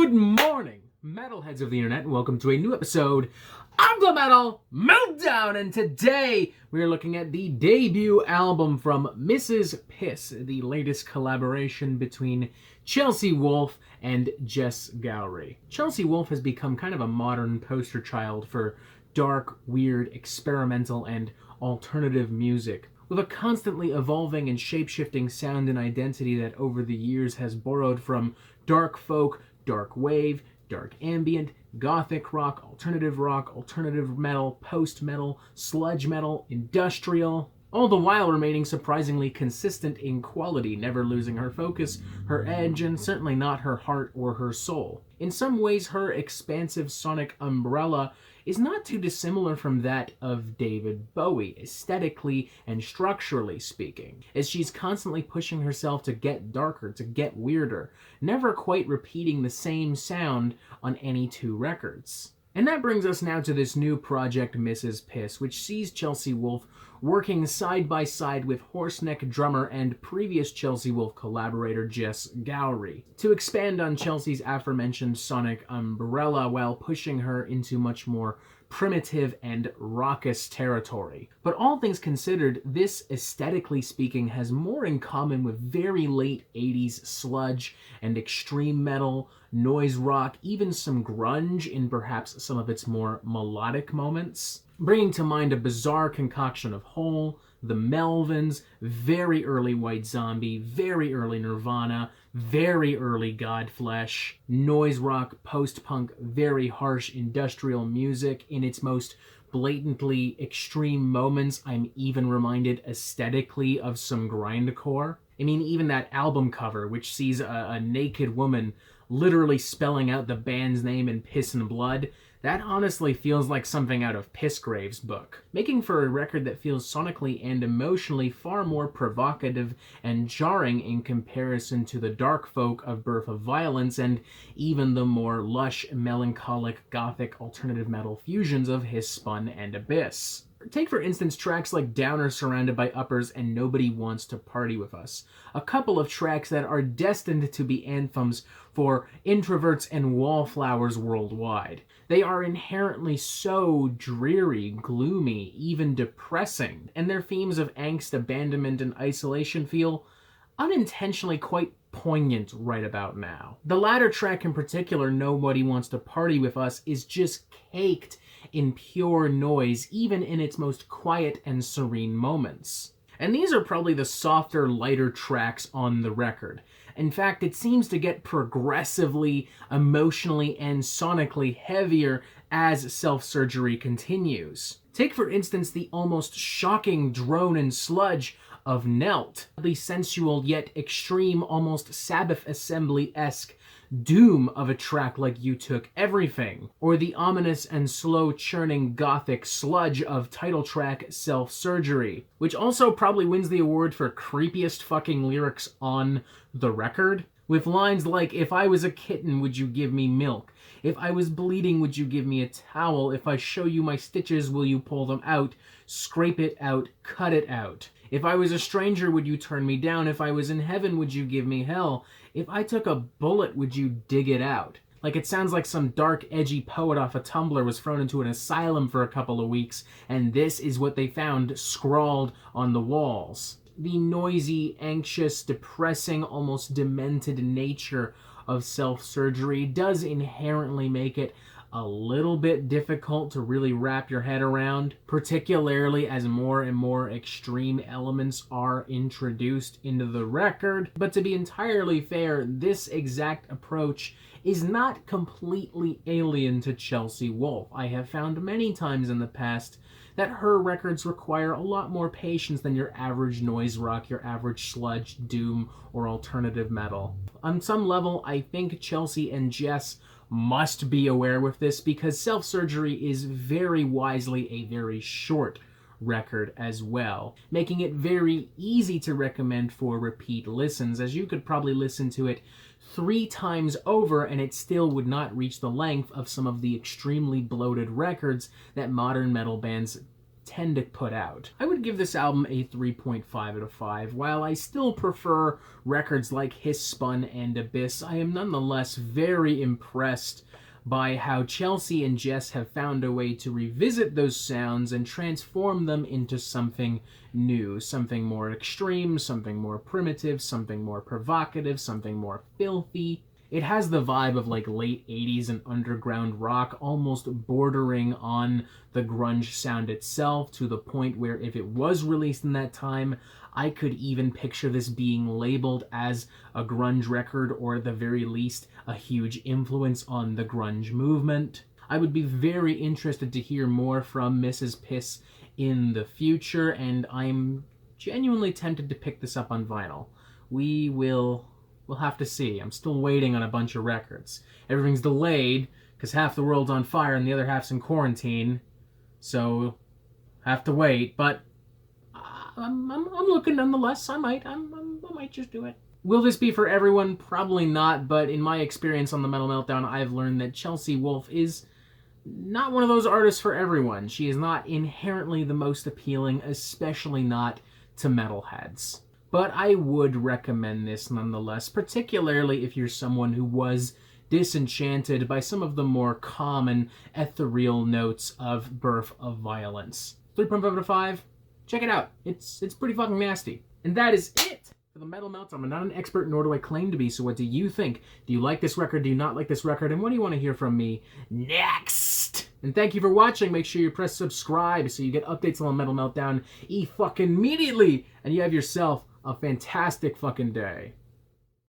Good morning, metalheads of the internet, and welcome to a new episode of the Metal Meltdown. And today we are looking at the debut album from Mrs. Piss, the latest collaboration between Chelsea Wolfe and Jess Gowrie. Chelsea Wolfe has become kind of a modern poster child for dark, weird, experimental, and alternative music, with a constantly evolving and shape-shifting sound and identity that over the years has borrowed from dark folk, dark wave, dark ambient, gothic rock, alternative metal, post-metal, sludge metal, industrial, all the while remaining surprisingly consistent in quality, never losing her focus, her edge, and certainly not her heart or her soul. In some ways, her expansive sonic umbrella is not too dissimilar from that of David Bowie, aesthetically and structurally speaking, as she's constantly pushing herself to get darker, to get weirder, never quite repeating the same sound on any two records. And that brings us now to this new project, Mrs. Piss, which sees Chelsea Wolfe working side by side with Horseneck drummer and previous Chelsea Wolfe collaborator Jess Gowrie, to expand on Chelsea's aforementioned sonic umbrella while pushing her into much more primitive and raucous territory. But all things considered, this, aesthetically speaking, has more in common with very late 80s sludge and extreme metal, noise rock, even some grunge in perhaps some of its more melodic moments, bringing to mind a bizarre concoction of Hole, the Melvins, very early White Zombie, very early Nirvana, very early Godflesh, noise rock, post-punk, very harsh industrial music in its most blatantly extreme moments. I'm even reminded aesthetically of some grindcore. I mean, even that album cover, which sees a naked woman literally spelling out the band's name in piss and blood, that honestly feels like something out of Pissgrave's book, making for a record that feels sonically and emotionally far more provocative and jarring in comparison to the dark folk of Birth of Violence and even the more lush, melancholic, gothic alternative metal fusions of Hisspun and Abyss. Take, for instance, tracks like Downer Surrounded by Uppers and Nobody Wants to Party With Us, a couple of tracks that are destined to be anthems for introverts and wallflowers worldwide. They are inherently so dreary, gloomy, even depressing, and their themes of angst, abandonment, and isolation feel unintentionally quite poignant right about now. The latter track in particular, Nobody Wants to Party With Us, is just caked in pure noise, even in its most quiet and serene moments. And these are probably the softer, lighter tracks on the record. In fact, it seems to get progressively, emotionally, and sonically heavier as SelfSurgery continues. Take, for instance, the almost shocking drone and sludge of Knelt, the sensual yet extreme, almost Sabbath Assembly-esque doom of a track like You Took Everything, or the ominous and slow-churning gothic sludge of title track SelfSurgery, which also probably wins the award for creepiest fucking lyrics on the record, with lines like, "If I was a kitten, would you give me milk? If I was bleeding, would you give me a towel? If I show you my stitches, will you pull them out? Scrape it out, cut it out. If I was a stranger, would you turn me down? If I was in heaven, would you give me hell? If I took a bullet, would you dig it out?" Like, it sounds like some dark, edgy poet off a Tumblr was thrown into an asylum for a couple of weeks, and this is what they found scrawled on the walls. The noisy, anxious, depressing, almost demented nature of SelfSurgery does inherently make it a little bit difficult to really wrap your head around, particularly as more and more extreme elements are introduced into the record. But to be entirely fair, this exact approach is not completely alien to Chelsea Wolfe. I have found many times in the past that her records require a lot more patience than your average noise rock, your average sludge, doom, or alternative metal. On some level, I think Chelsea and Jess must be aware with this, because SelfSurgery is very wisely a very short record as well, making it very easy to recommend for repeat listens, as you could probably listen to it 3 times over and it still would not reach the length of some of the extremely bloated records that modern metal bands tend to put out. I would give this album a 3.5 out of 5. While I still prefer records like Hiss Spun and Abyss, I am nonetheless very impressed by how Chelsea and Jess have found a way to revisit those sounds and transform them into something new, something more extreme, something more primitive, something more provocative, something more filthy. It has the vibe of like late 80s and underground rock, almost bordering on the grunge sound itself, to the point where if it was released in that time, I could even picture this being labeled as a grunge record, or at the very least, a huge influence on the grunge movement. I would be very interested to hear more from Mrs. Piss in the future, and I'm genuinely tempted to pick this up on vinyl. We'll have to see. I'm still waiting on a bunch of records. Everything's delayed because half the world's on fire and the other half's in quarantine, so have to wait. But I'm looking nonetheless. I might just do it. Will this be for everyone? Probably not. But in my experience on the Metal Meltdown, I've learned that Chelsea Wolfe is not one of those artists for everyone. She is not inherently the most appealing, especially not to metalheads. But I would recommend this nonetheless, particularly if you're someone who was disenchanted by some of the more common ethereal notes of Birth of Violence. 3.5 out of 5. Check it out. It's pretty fucking nasty. And that is it for the Metal Meltdown. I'm not an expert, nor do I claim to be, so what do you think? Do you like this record? Do you not like this record? And what do you want to hear from me next? And thank you for watching. Make sure you press subscribe so you get updates on the Metal Meltdown fucking immediately. And you have yourself a fantastic fucking day.